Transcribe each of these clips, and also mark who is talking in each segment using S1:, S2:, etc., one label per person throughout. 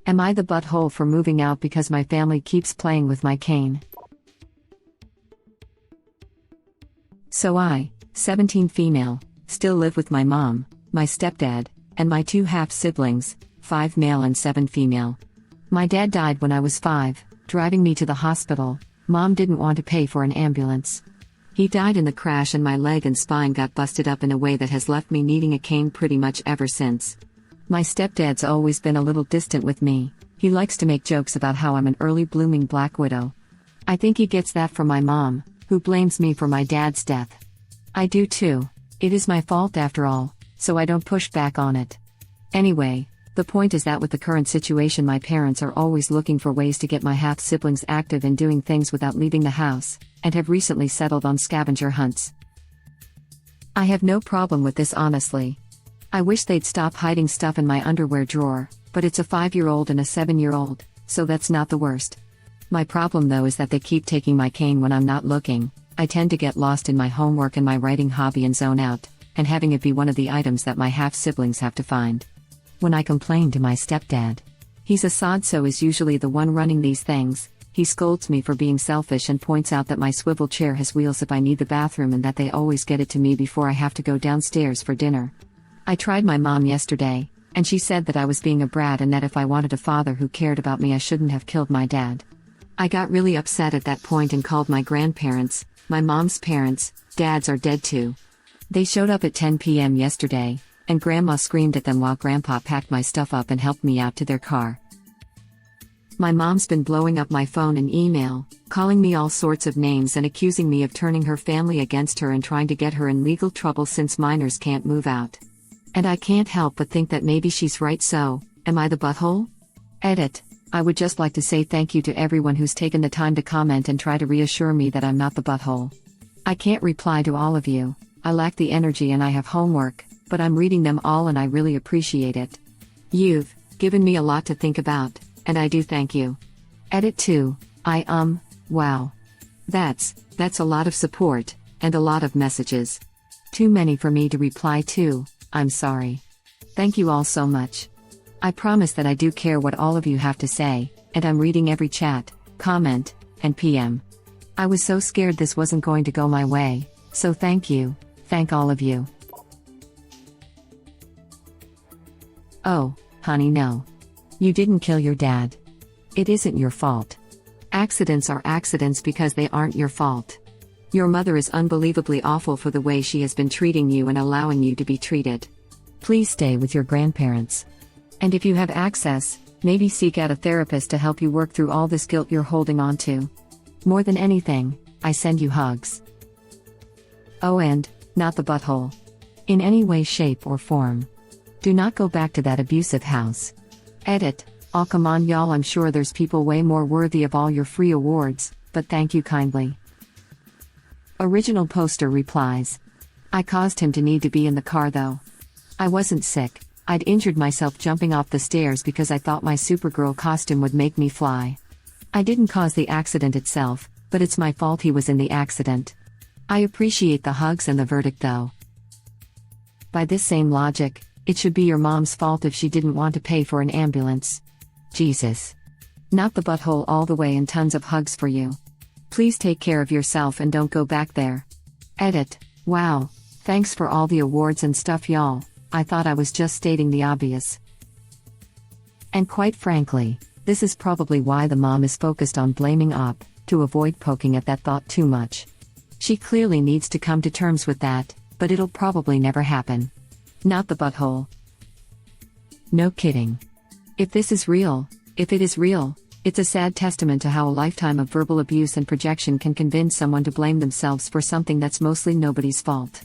S1: Am I the butthole for moving out because my family keeps playing with my cane? So I, 17 female, still live with my mom, my stepdad, and my 2 half-siblings, 5 male and 7 female. My dad died when I was 5, driving me to the hospital. Mom didn't want to pay for an ambulance. He died in the crash and my leg and spine got busted up in a way that has left me needing a cane pretty much ever since. My stepdad's always been a little distant with me. He likes to make jokes about how I'm an early blooming black widow. I think he gets that from my mom, who blames me for my dad's death. I do too. It is my fault after all, so I don't push back on it. Anyway, the point is that with the current situation, my parents are always looking for ways to get my half-siblings active in doing things without leaving the house, and have recently settled on scavenger hunts. I have no problem with this, honestly. I wish they'd stop hiding stuff in my underwear drawer, but it's a 5-year-old and a 7-year-old, so that's not the worst. My problem though is that they keep taking my cane when I'm not looking. I tend to get lost in my homework and my writing hobby and zone out, and having it be one of the items that my half-siblings have to find. When I complain to my stepdad, he's a sod-so is usually the one running these things. He scolds me for being selfish and points out that my swivel chair has wheels if I need the bathroom and that they always get it to me before I have to go downstairs for dinner. I tried my mom yesterday, and she said that I was being a brat and that if I wanted a father who cared about me I shouldn't have killed my dad. I got really upset at that point and called my grandparents. My mom's parents, dads are dead too. They showed up at 10 p.m. yesterday, and Grandma screamed at them while Grandpa packed my stuff up and helped me out to their car. My mom's been blowing up my phone and email, calling me all sorts of names and accusing me of turning her family against her and trying to get her in legal trouble since minors can't move out. And I can't help but think that maybe she's right, so, am I the butthole? Edit. I would just like to say thank you to everyone who's taken the time to comment and try to reassure me that I'm not the butthole. I can't reply to all of you, I lack the energy and I have homework, but I'm reading them all and I really appreciate it. You've given me a lot to think about, and I do thank you. Edit 2. Wow. That's a lot of support, and a lot of messages. Too many for me to reply to. I'm sorry. Thank you all so much. I promise that I do care what all of you have to say, and I'm reading every chat, comment, and PM. I was so scared this wasn't going to go my way, so thank you, thank all of you. Oh, honey, no. You didn't kill your dad. It isn't your fault. Accidents are accidents because they aren't your fault. Your mother is unbelievably awful for the way she has been treating you and allowing you to be treated. Please stay with your grandparents. And if you have access, maybe seek out a therapist to help you work through all this guilt you're holding on to. More than anything, I send you hugs. Oh, and, not the butthole. In any way, shape, or form. Do not go back to that abusive house. Edit. Oh, come on, y'all, I'm sure there's people way more worthy of all your free awards, but thank you kindly. Original poster replies. I caused him to need to be in the car though. I wasn't sick, I'd injured myself jumping off the stairs because I thought my Supergirl costume would make me fly. I didn't cause the accident itself, but it's my fault he was in the accident. I appreciate the hugs and the verdict though. By this same logic, it should be your mom's fault if she didn't want to pay for an ambulance. Jesus. Not the butthole all the way and tons of hugs for you. Please take care of yourself and don't go back there. Edit. Wow. Thanks for all the awards and stuff, y'all. I thought I was just stating the obvious. And quite frankly, this is probably why the mom is focused on blaming Op, to avoid poking at that thought too much. She clearly needs to come to terms with that, but it'll probably never happen. Not the butthole. No kidding. If this is real, if it is real, it's a sad testament to how a lifetime of verbal abuse and projection can convince someone to blame themselves for something that's mostly nobody's fault.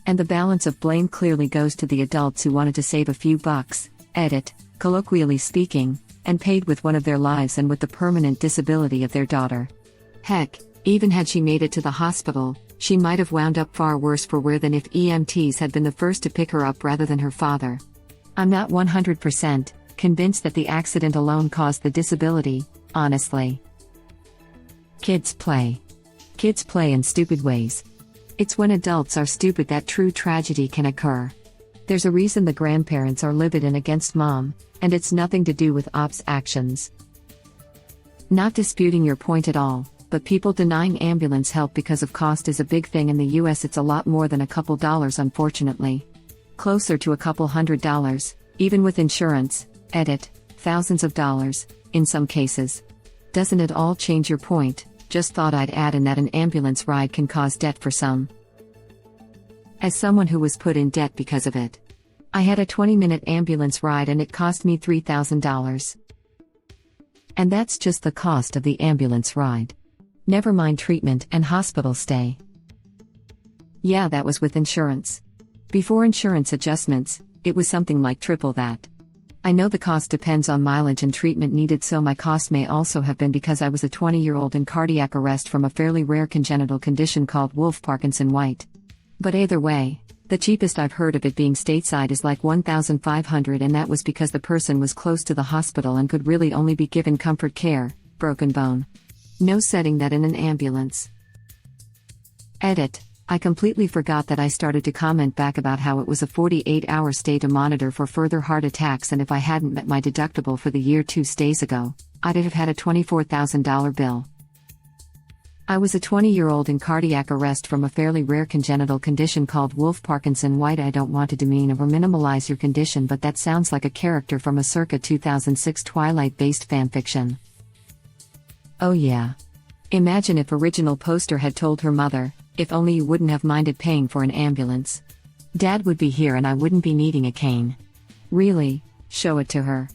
S1: And the balance of blame clearly goes to the adults who wanted to save a few bucks, edit, colloquially speaking, and paid with one of their lives and with the permanent disability of their daughter. Heck, even had she made it to the hospital, she might have wound up far worse for wear than if EMTs had been the first to pick her up rather than her father. I'm not 100% convinced that the accident alone caused the disability, honestly. Kids play. Kids play in stupid ways. It's when adults are stupid that true tragedy can occur. There's a reason the grandparents are livid and against mom, and it's nothing to do with ops actions. Not disputing your point at all, but people denying ambulance help because of cost is a big thing in the US. It's a lot more than a couple dollars, unfortunately. Closer to a couple $100, even with insurance, edit, thousands of dollars, in some cases. Doesn't it all change your point? Just thought I'd add in that an ambulance ride can cause debt for some. As someone who was put in debt because of it. I had a 20-minute ambulance ride and it cost me $3,000. And that's just the cost of the ambulance ride. Never mind treatment and hospital stay. Yeah, that was with insurance. Before insurance adjustments, it was something like triple that. I know the cost depends on mileage and treatment needed, so my cost may also have been because I was a 20-year-old in cardiac arrest from a fairly rare congenital condition called Wolff-Parkinson-White. But either way, the cheapest I've heard of it being stateside is like $1,500, and that was because the person was close to the hospital and could really only be given comfort care, broken bone. No setting that in an ambulance. Edit. I completely forgot that I started to comment back about how it was a 48-hour stay to monitor for further heart attacks, and if I hadn't met my deductible for the year 2 stays ago, I'd have had a $24,000 bill. I was a 20-year-old in cardiac arrest from a fairly rare congenital condition called Wolff-Parkinson-White. I don't want to demean or minimalize your condition, but that sounds like a character from a circa 2006 Twilight-based fanfiction. Oh yeah. Imagine if original poster had told her mother, "If only you wouldn't have minded paying for an ambulance. Dad would be here and I wouldn't be needing a cane." Really, show it to her.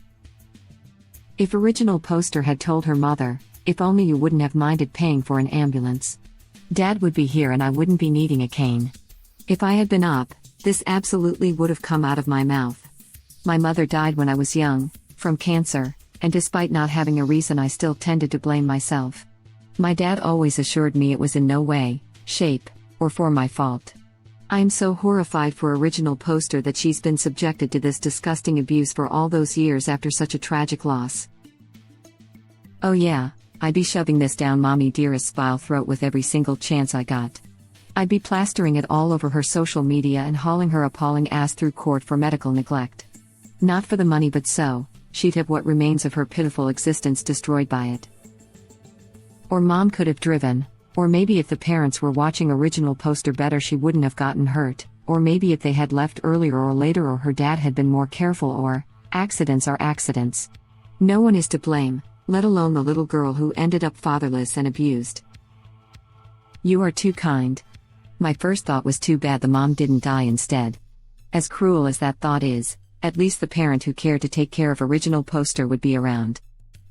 S1: If original poster had told her mother, "If only you wouldn't have minded paying for an ambulance. Dad would be here and I wouldn't be needing a cane." If I had been up, this absolutely would have come out of my mouth. My mother died when I was young, from cancer, and despite not having a reason, I still tended to blame myself. My dad always assured me it was in no way, shape, or form my fault. I am so horrified for original poster that she's been subjected to this disgusting abuse for all those years after such a tragic loss. Oh yeah. I'd be shoving this down mommy dearest's vile throat with every single chance I got. I'd be plastering it all over her social media and hauling her appalling ass through court for medical neglect. Not for the money, but so she'd have what remains of her pitiful existence destroyed by it. Or mom could have driven, or maybe if the parents were watching original poster better she wouldn't have gotten hurt, or maybe if they had left earlier or later, or her dad had been more careful, or accidents are accidents. No one is to blame, let alone the little girl who ended up fatherless and abused. You are too kind. My first thought was too bad the mom didn't die instead. As cruel as that thought is, at least the parent who cared to take care of original poster would be around.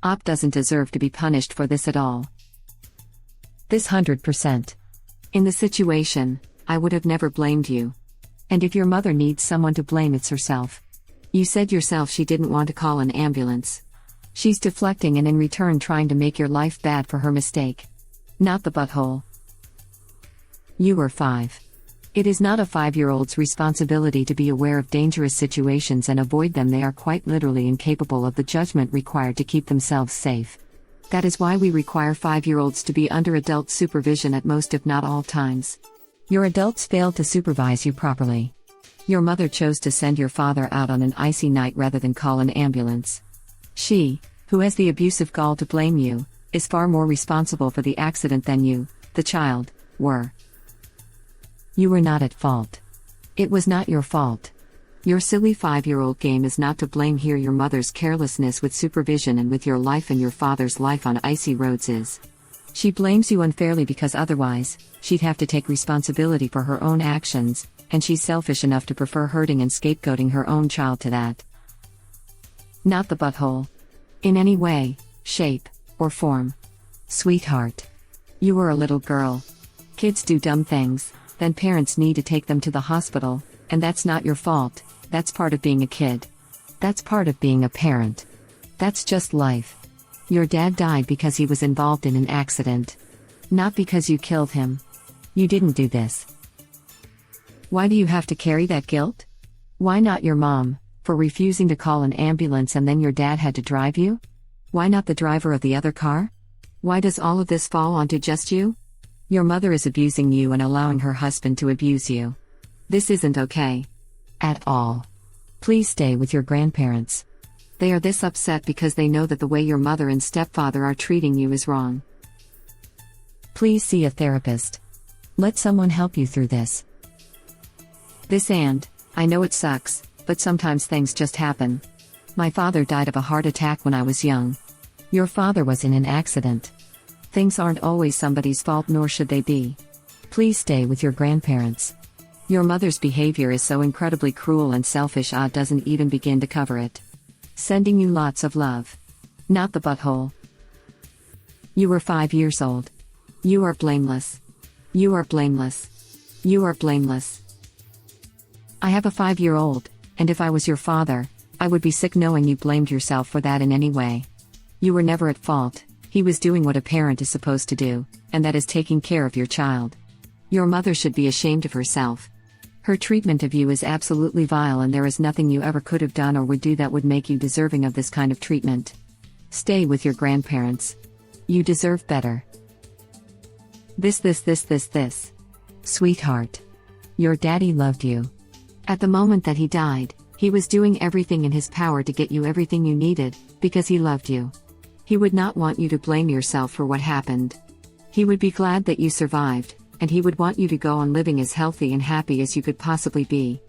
S1: Op doesn't deserve to be punished for this at all. This 100%. In the situation, I would have never blamed you. And if your mother needs someone to blame, it's herself. You said yourself she didn't want to call an ambulance. She's deflecting and in return trying to make your life bad for her mistake. Not the butthole. You are 5. It is not a 5-year-old's responsibility to be aware of dangerous situations and avoid them. They are quite literally incapable of the judgment required to keep themselves safe. That is why we require 5-year-olds to be under adult supervision at most, if not all times. Your adults failed to supervise you properly. Your mother chose to send your father out on an icy night rather than call an ambulance. She, who has the abusive gall to blame you, is far more responsible for the accident than you, the child, were. You were not at fault. It was not your fault. Your silly 5-year-old game is not to blame here. Your mother's carelessness with supervision and with your life and your father's life on icy roads is. She blames you unfairly because otherwise, she'd have to take responsibility for her own actions, and she's selfish enough to prefer hurting and scapegoating her own child to that. Not the butthole. In any way, shape, or form. Sweetheart. You were a little girl. Kids do dumb things, then parents need to take them to the hospital, and that's not your fault. That's part of being a kid. That's part of being a parent. That's just life. Your dad died because he was involved in an accident. Not because you killed him. You didn't do this. Why do you have to carry that guilt? Why not your mom, for refusing to call an ambulance and then your dad had to drive you? Why not the driver of the other car? Why does all of this fall onto just you? Your mother is abusing you and allowing her husband to abuse you. This isn't okay. At all. Please stay with your grandparents. They are this upset because they know that the way your mother and stepfather are treating you is wrong. Please see a therapist. Let someone help you through this. I know it sucks, but sometimes things just happen. My father died of a heart attack when I was young. Your father was in an accident. Things aren't always somebody's fault, nor should they be. Please stay with your grandparents. Your mother's behavior is so incredibly cruel and selfish, doesn't even begin to cover it. Sending you lots of love. Not the butthole. You were 5 years old. You are blameless. You are blameless. You are blameless. I have a 5-year-old, and if I was your father, I would be sick knowing you blamed yourself for that in any way. You were never at fault. He was doing what a parent is supposed to do, and that is taking care of your child. Your mother should be ashamed of herself. Her treatment of you is absolutely vile, and there is nothing you ever could have done or would do that would make you deserving of this kind of treatment. Stay with your grandparents. You deserve better. This. Sweetheart. Your daddy loved you. At the moment that he died, he was doing everything in his power to get you everything you needed, because he loved you. He would not want you to blame yourself for what happened. He would be glad that you survived, and he would want you to go on living as healthy and happy as you could possibly be.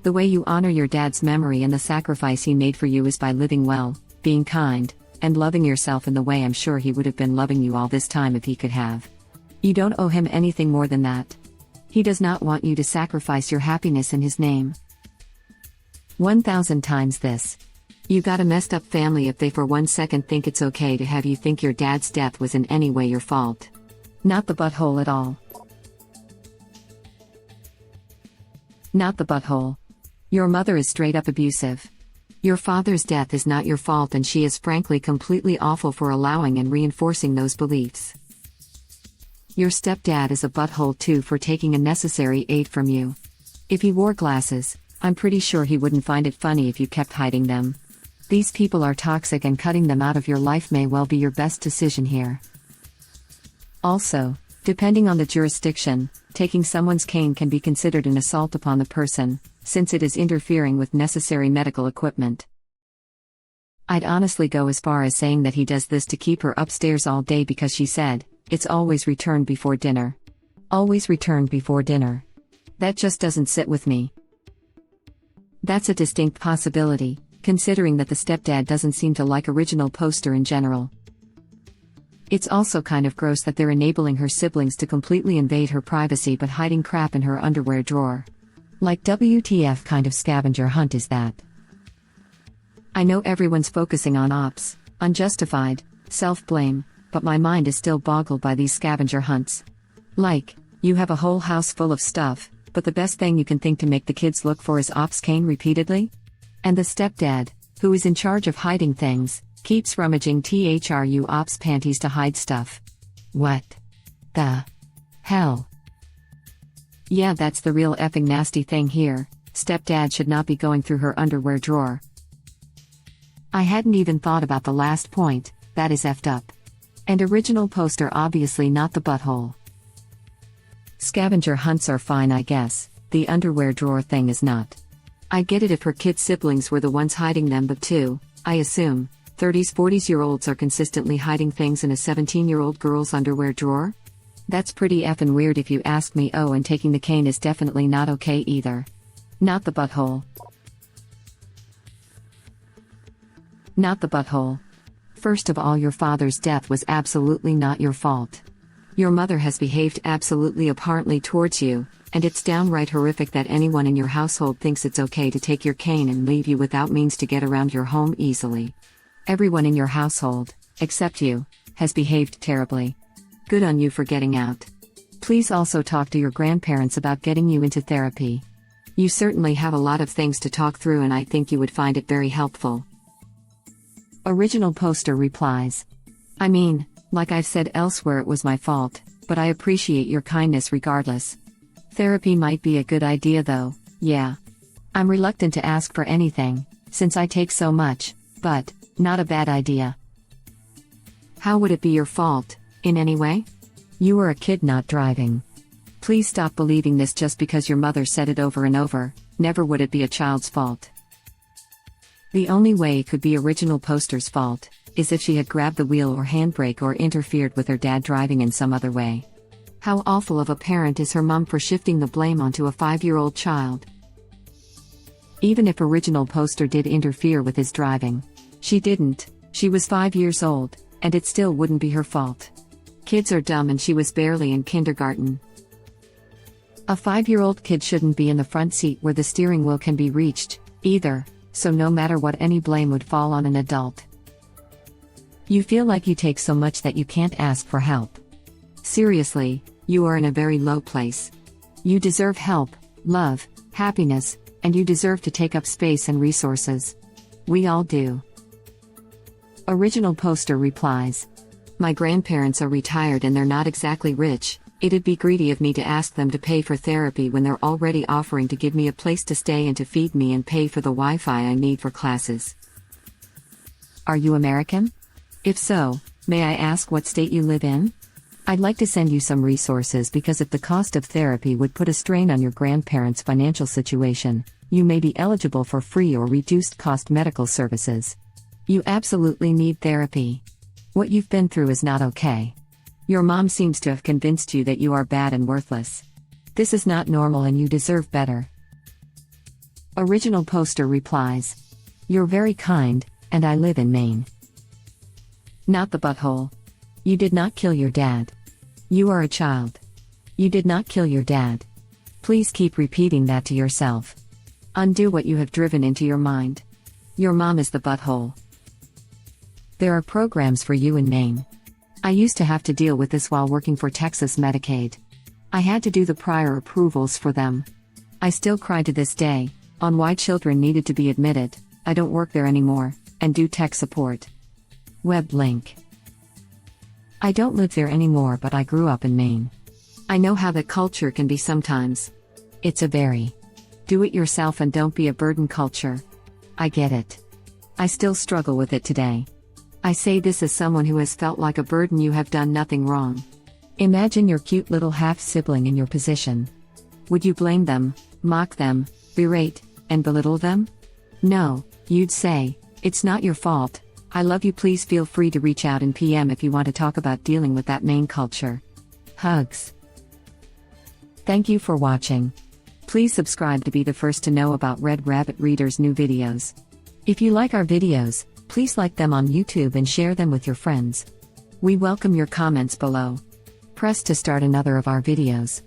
S1: The way you honor your dad's memory and the sacrifice he made for you is by living well, being kind, and loving yourself in the way I'm sure he would have been loving you all this time if he could have. You don't owe him anything more than that. He does not want you to sacrifice your happiness in his name. 1,000 times this. You got a messed up family if they for 1 second think it's okay to have you think your dad's death was in any way your fault. Not the butthole at all. Not the butthole. Your mother is straight up abusive. Your father's death is not your fault, and she is frankly completely awful for allowing and reinforcing those beliefs. Your stepdad is a butthole too for taking unnecessary aid from you. If he wore glasses, I'm pretty sure he wouldn't find it funny if you kept hiding them. These people are toxic, and cutting them out of your life may well be your best decision here. Also, depending on the jurisdiction, taking someone's cane can be considered an assault upon the person, since it is interfering with necessary medical equipment. I'd honestly go as far as saying that he does this to keep her upstairs all day because she said, "It's always returned before dinner." Always returned before dinner. That just doesn't sit with me. That's a distinct possibility, considering that the stepdad doesn't seem to like original poster in general. It's also kind of gross that they're enabling her siblings to completely invade her privacy but hiding crap in her underwear drawer. Like WTF kind of scavenger hunt is that? I know everyone's focusing on ops, unjustified, self-blame, but my mind is still boggled by these scavenger hunts. Like, you have a whole house full of stuff, but the best thing you can think to make the kids look for is ops cane repeatedly? And the stepdad, who is in charge of hiding things, keeps rummaging THRU ops panties to hide stuff. What the hell? Yeah, that's the real effing nasty thing here. Stepdad should not be going through her underwear drawer. I hadn't even thought about the last point. That is effed up. And original poster obviously not the butthole. Scavenger hunts are fine, I guess. The underwear drawer thing is not. I get it if her kid siblings were the ones hiding them, but too, I assume, 30s 40s-year-olds are consistently hiding things in a 17-year-old girl's underwear drawer? That's pretty effing weird if you ask me. Oh, and taking the cane is definitely not okay either. Not the butthole. Not the butthole. First of all, your father's death was absolutely not your fault. Your mother has behaved absolutely abhorrently towards you, and it's downright horrific that anyone in your household thinks it's okay to take your cane and leave you without means to get around your home easily. Everyone in your household, except you, has behaved terribly. Good on you for getting out. Please also talk to your grandparents about getting you into therapy. You certainly have a lot of things to talk through, and I think you would find it very helpful. Original poster replies. I mean, like I've said elsewhere, it was my fault, but I appreciate your kindness regardless. Therapy might be a good idea though, yeah. I'm reluctant to ask for anything, since I take so much, but, not a bad idea. How would it be your fault, in any way? You were a kid not driving. Please stop believing this just because your mother said it over and over. Never would it be a child's fault. The only way it could be original poster's fault is if she had grabbed the wheel or handbrake or interfered with her dad driving in some other way. How awful of a parent is her mom for shifting the blame onto a 5-year-old child. Even if original poster did interfere with his driving, she didn't. She was 5 years old, and it still wouldn't be her fault. Kids are dumb and she was barely in kindergarten. A 5-year-old kid shouldn't be in the front seat where the steering wheel can be reached, either, so no matter what, any blame would fall on an adult. You feel like you take so much that you can't ask for help. Seriously, you are in a very low place. You deserve help, love, happiness, and you deserve to take up space and resources. We all do. Original poster replies, "My grandparents are retired and they're not exactly rich. It'd be greedy of me to ask them to pay for therapy when they're already offering to give me a place to stay and to feed me and pay for the Wi-Fi I need for classes." Are you American? If so, may I ask what state you live in? I'd like to send you some resources because if the cost of therapy would put a strain on your grandparents' financial situation, you may be eligible for free or reduced cost medical services. You absolutely need therapy. What you've been through is not okay. Your mom seems to have convinced you that you are bad and worthless. This is not normal and you deserve better. Original poster replies, "You're very kind, and I live in Maine." Not the butthole. You did not kill your dad. You are a child. You did not kill your dad. Please keep repeating that to yourself. Undo what you have driven into your mind. Your mom is the butthole. There are programs for you in Maine. I used to have to deal with this while working for Texas Medicaid. I had to do the prior approvals for them. I still cry to this day on why children needed to be admitted. I don't work there anymore, and do tech support. Web link. I don't live there anymore, but I grew up in Maine. I know how the culture can be sometimes. It's a very do it yourself and don't be a burden culture. I get it. I still struggle with it today. I say this as someone who has felt like a burden. You have done nothing wrong. Imagine your cute little half-sibling in your position. Would you blame them, mock them, berate, and belittle them? No, you'd say, "It's not your fault. I love you." Please feel free to reach out in PM if you want to talk about dealing with that Maine culture. Hugs. Thank you for watching. Please subscribe to be the first to know about Red Rabbit Reader's new videos. If you like our videos, please like them on YouTube and share them with your friends. We welcome your comments below. Press to start another of our videos.